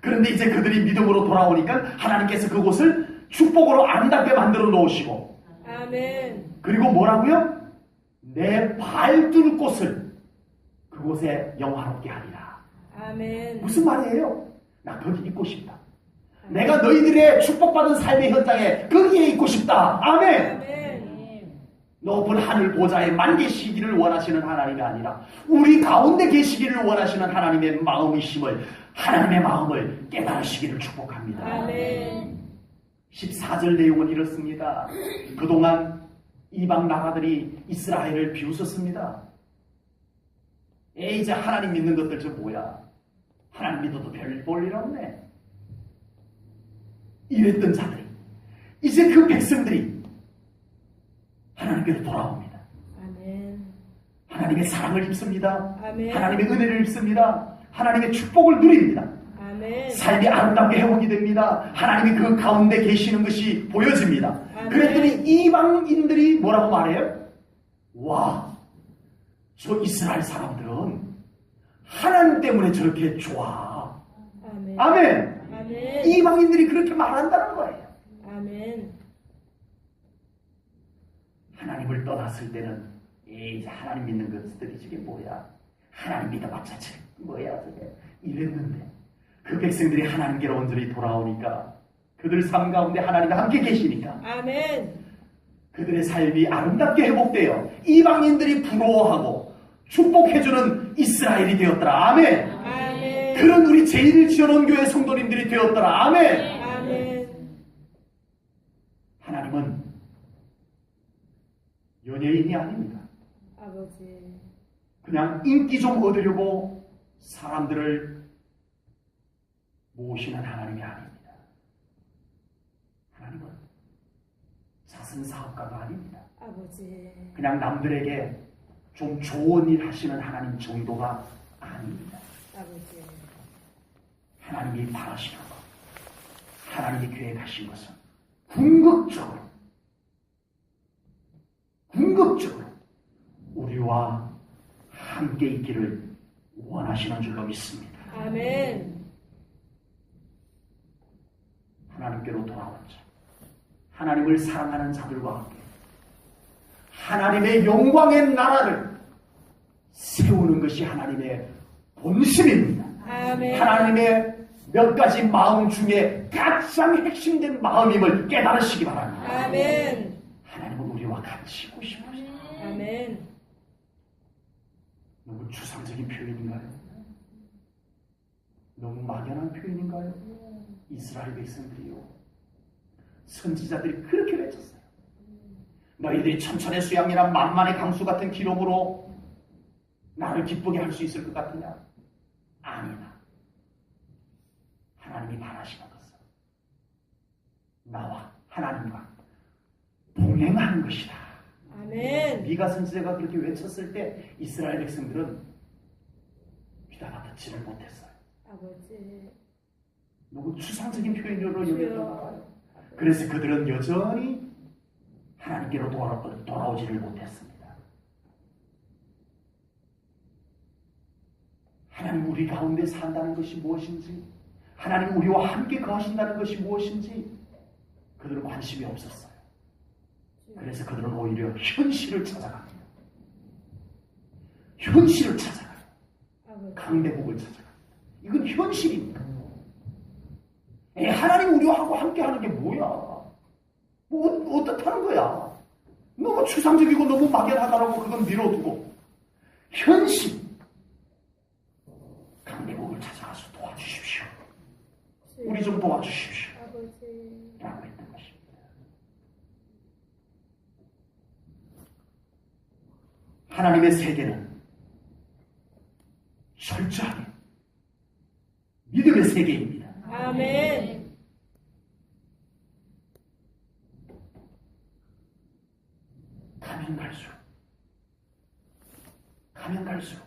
그런데 이제 그들이 믿음으로 돌아오니까 하나님께서 그곳을 축복으로 아름답게 만들어 놓으시고 아멘. 그리고 뭐라고요? 내 발둘 곳을 그곳에 영화롭게 하리라. 아멘. 무슨 말이에요? 나 거기 있고 싶다. 내가 너희들의 축복받은 삶의 현장에 거기에 있고 싶다. 아멘. 아멘. 높은 하늘 보좌에 만 계시기를 원하시는 하나님이 아니라 우리 가운데 계시기를 원하시는 하나님의 마음이심을, 하나님의 마음을 깨달으시기를 축복합니다. 아멘. 14절 내용은 이렇습니다. 그동안 이방 나라들이 이스라엘을 비웃었습니다. 이제 하나님 믿는 것들 저 뭐야? 하나님 믿어도 별 볼 일 없네. 이랬던 자들이 이제 그 백성들이 하나님께로 돌아옵니다. 아멘. 하나님의 사랑을 입습니다. 아멘. 하나님의 은혜를 입습니다. 하나님의 축복을 누립니다. 아멘. 삶이 아름답게 회복이 됩니다. 하나님이 그 가운데 계시는 것이 보여집니다. 아멘. 그랬더니 이방인들이 뭐라고 말해요? 와, 저 이스라엘 사람들은 하나님 때문에 저렇게 좋아. 아멘. 아멘. 아멘. 이방인들이 그렇게 말한다는 거예요. 아멘. 하나님을 떠났을 때는 이제 하나님 믿는 것들이 저게 뭐야? 하나님 믿어봤자 뭐야 저게? 이랬는데 그 백성들이 하나님께로 온전히 돌아오니까 그들 삶 가운데 하나님과 함께 계시니까 아멘. 그들의 삶이 아름답게 회복되어 이방인들이 부러워하고 축복해주는 이스라엘이 되었더라. 아멘. 아멘. 그런 우리 제1일 지어놓은 교회 성도님들이 되었더라. 아멘. 아멘. 하나님은 연예인이 아닙니다. 아버지. 그냥 인기 좀 얻으려고 사람들을 모시는 하나님이 아닙니다. 하나님은 자선사업가가 아닙니다. 아버지. 그냥 남들에게 좀 좋은 일 하시는 하나님 정도가 아닙니다. 아버지. 하나님이 바라시는 것, 하나님이 계획하신 것은 궁극적으로 우리와 함께 있기를 원하시는 줄로 믿습니다. 아멘. 하나님께로 돌아온 자, 하나님을 사랑하는 자들과 함께 하나님의 영광의 나라를 세우는 것이 하나님의 본심입니다. 아멘. 하나님의 몇 가지 마음 중에 가장 핵심된 마음임을 깨달으시기 바랍니다. 아멘. 하나님은 우리와 같이 있고 싶으시다. 아멘. 너무 추상적인 표현인가요? 너무 막연한 표현인가요? 이스라엘 백성들이요, 선지자들이 그렇게 외쳤어요. 너희들이 천천의 수양이나 만만의 강수 같은 기록으로 나를 기쁘게 할 수 있을 것 같으냐? 아니다. 하나님이 바라시는 것은 나와 하나님과 동행하는 것이다. 아멘. 미가 선지자가 그렇게 외쳤을 때 이스라엘 백성들은 귀담아 듣지를 못했어요. 아버지. 너무 추상적인 표현으로 여겼나 봐요. 그래서 그들은 여전히 하나님께로 돌아오지를 못했습니다. 하나님 우리 가운데 산다는 것이 무엇인지, 하나님 우리와 함께 거하신다는 것이 무엇인지 그들은 관심이 없었어요. 그래서 그들은 오히려 현실을 찾아갑니다. 현실을 찾아가요. 강대국을 찾아갑니다. 이건 현실입니다. 하나님 우리하고 함께하는 게 뭐야? 뭐 어떻다는 거야? 너무 추상적이고 너무 막연하다라고 그건 밀어두고 현실, 강대국을 찾아가서 도와주십시오. 우리 좀 도와주십시오. 아버지. 라고 했던 것입니다. 하나님의 세계는 철저하게 믿음의 세계입니다. 아멘. 가면 갈수록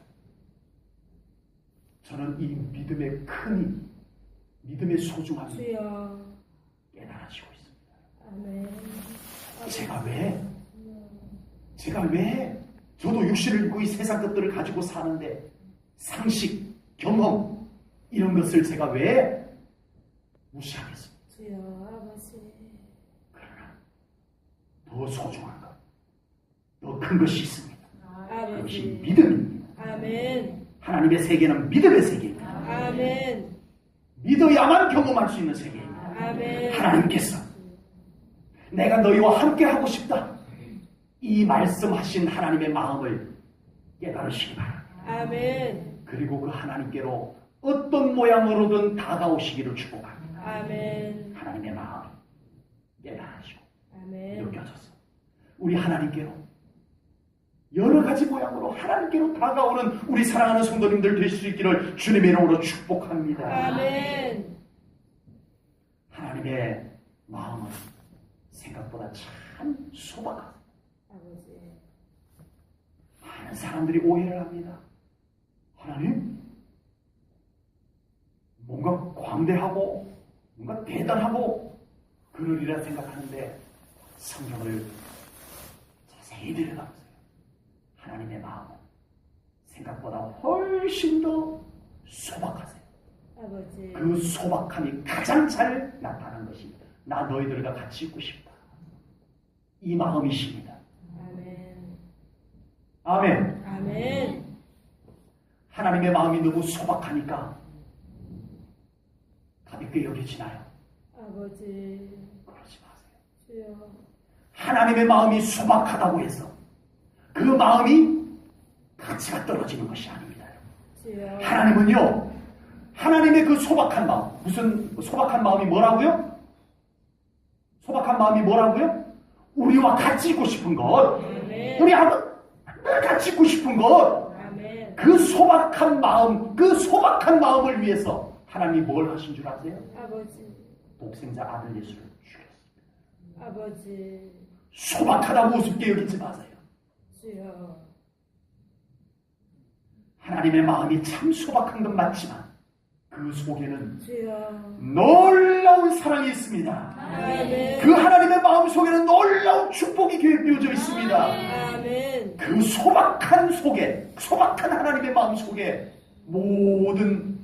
저는 이 믿음의 큰 힘, 믿음의 소중함을 주여. 깨달아지고 있습니다. 아멘. 제가 왜 저도 육신을 입고 이 세상 것들을 가지고 사는데 상식, 경험 이런 것을 제가 왜 무시하겠습니까? 주여. 아버지. 그러나 더 소중한 것, 더 큰 것이 있습니다. 그것이 아버지. 믿음입니다. 아멘. 하나님의 세계는 믿음의 세계입니다. 아멘. 믿어야만 경험할 수 있는 세계입니다. 아멘. 하나님께서 내가 너희와 함께 하고 싶다, 이 말씀하신 하나님의 마음을 깨달으시기 바랍니다. 아멘. 그리고 그 하나님께로 어떤 모양으로든 다가오시기를 축복합니다. 아멘. 하나님의 마음, 우리 하나님께로 여러 가지 모양으로 하나님께로 다가오는 우리 사랑하는 성도님들 될 수 있기를 주님의 이름으로 축복합니다. 아멘. 하나님의 마음은 생각보다 참 소박하다. 아버지. 많은 사람들이 오해를 합니다. 하나님? 뭔가 광대하고 뭔가 대단하고 그러리라 생각하는데 성경을 자세히 들여다보세요. 하나님의 마음은 생각보다 훨씬 더 소박하세요. 아버지. 그 소박함이 가장 잘 나타나는 것이 나 너희들과 같이 있고 싶다. 이 마음이십니다. 아멘. 아멘. 아멘. 하나님의 마음이 너무 소박하니까 가볍게 여겨지나요? 아버지. 그러지 마세요. 주여. 하나님의 마음이 소박하다고 해서 그 마음이 가치가 떨어지는 것이 아닙니다. 주여. 하나님은요, 하나님의 그 소박한 마음, 무슨 소박한 마음이 뭐라고요? 소박한 마음이 뭐라고요? 우리와 같이 있고 싶은 것, 아멘. 우리하고 같이 있고 싶은 것, 아멘. 그 소박한 마음, 그 소박한 마음을 위해서 하나님이 뭘 하신 줄 아세요? 아버지. 독생자 아들 예수를 죽였습니다. 아버지. 소박하다고 우습게 여기지 마세요. 주여. 하나님의 마음이 참 소박한 건 맞지만 그 속에는 주여. 놀라운 사랑이 있습니다. 아멘. 그 하나님의 마음 속에는 놀라운 축복이 기울어져 있습니다. 아멘. 그 소박한 속에, 소박한 하나님의 마음 속에 모든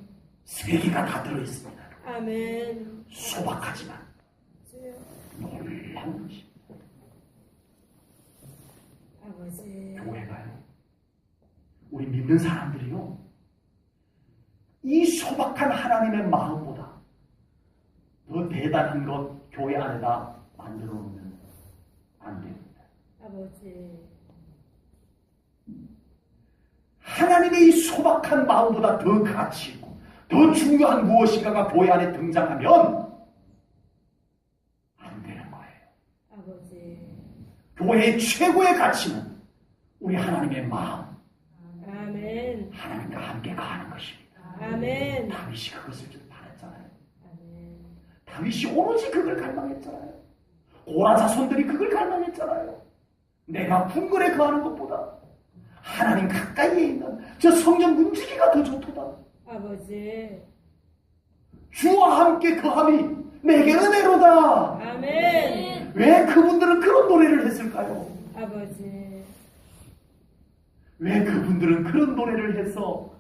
세계가 다 들어있습니다. 아멘. 소박하지만 주여. 놀라운 것이 아버지. 교회가요. 우리 믿는 사람들이요. 이 소박한 하나님의 마음보다 더 대단한 것 교회 안에다 만들어 놓으면 안 됩니다. 아버지. 하나님의 이 소박한 마음보다 더 가치 있고 더 중요한 무엇인가가 교회 안에 등장하면 안 되는 거예요. 아버지. 교회의 최고의 가치는 우리 하나님의 마음, 아멘. 하나님과 함께 가는 것입니다. 아멘. 다윗이 그것을 좀 바랬잖아요. 아멘. 다윗이 오로지 그걸 갈망했잖아요. 고라 자손들이 그걸 갈망했잖아요. 내가 궁궐에 거하는 것보다 하나님 가까이에 있는 저 성전 문지기가 더 좋도다. 아버지. 주와 함께 거함이 내게 은혜로다. 아멘. 왜 그분들은 그런 노래를 했을까요? 아버지. 왜 그분들은 그런 노래를 해서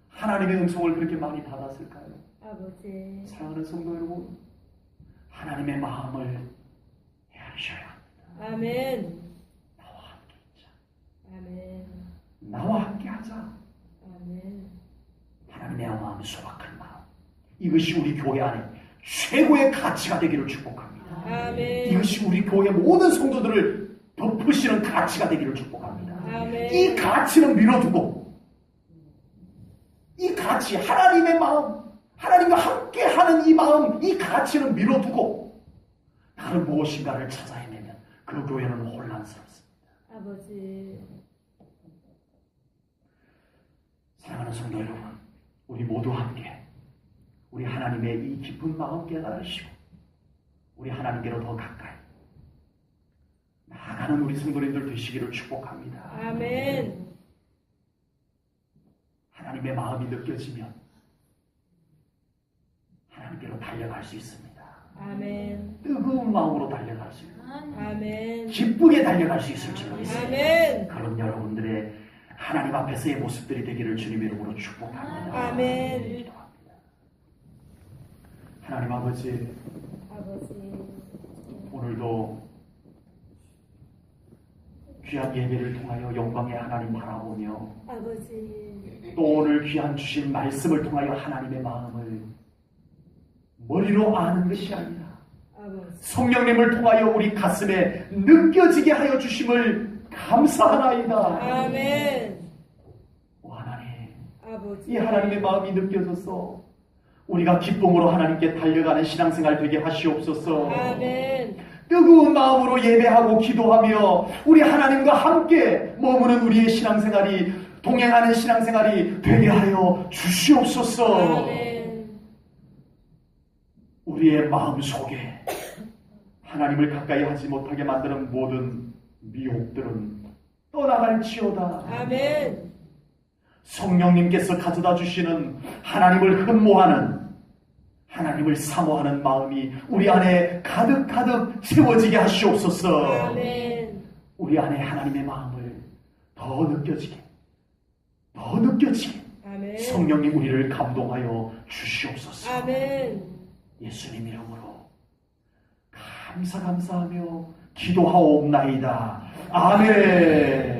하나님의 음성을 그렇게 많이 받았을까요? 아버지. 사랑하는 성도 여러분, 하나님의 마음을 헤아리셔야 합니다. 아멘. 나와 함께 있자. 아멘. 나와 함께 하자. 아멘. 하나님의 마음이 소박한 마음. 이것이 우리 교회 안에 최고의 가치가 되기를 축복합니다. 아멘. 이것이 우리 교회 모든 성도들을 덮으시는 가치가 되기를 축복합니다. 아멘. 이 가치는 밀어두고 이 가치, 하나님의 마음, 하나님과 함께하는 이 마음, 이 가치는 밀어두고 다른 무엇인가를 찾아 헤매면 그 교회는 혼란스럽습니다. 아버지. 사랑하는 성도 여러분, 우리 모두 함께 우리 하나님의 이 깊은 마음 깨달으시고 우리 하나님께로 더 가까이 나아가는 우리 성도님들 되시기를 축복합니다. 아멘. 하나님의 마음이 느껴지면 하나님께로 달려갈 수 있습니다. 아멘. 뜨거운 마음으로 달려갈 수 있습니다. 아멘. 기쁘게 달려갈 수 있을 줄 믿습니다. 아멘. 그런 여러분들의 하나님 앞에서의 모습들이 되기를 주님의 이름으로 축복합니다. 아멘. 기도합니다. 하나님 아버지, 아버지. 오늘도 귀한 예배를 통하여 영광의 하나님 바라보며 아버지. 또 오늘 귀한 주신 말씀을 통하여 하나님의 마음을 머리로 아는 것이 아니라 아버지. 성령님을 통하여 우리 가슴에 느껴지게 하여 주심을 감사하나이다. 아멘. 오 하나님, 아버지. 이 하나님의 마음이 느껴져서 우리가 기쁨으로 하나님께 달려가는 신앙생활 되게 하시옵소서. 아멘. 뜨거운 마음으로 예배하고 기도하며 우리 하나님과 함께 머무는 우리의 신앙생활이, 동행하는 신앙생활이 되게 하여 주시옵소서. 아멘. 우리의 마음 속에 하나님을 가까이 하지 못하게 만드는 모든 미혹들은 떠나갈지어다. 아멘. 성령님께서 가져다 주시는 하나님을 흠모하는, 하나님을 사모하는 마음이 우리 안에 가득가득 세워지게 하시옵소서. 아멘. 우리 안에 하나님의 마음을 더 느껴지게 아멘. 성령님 우리를 감동하여 주시옵소서. 아멘. 예수님 이름으로 감사하며 기도하옵나이다. 아멘.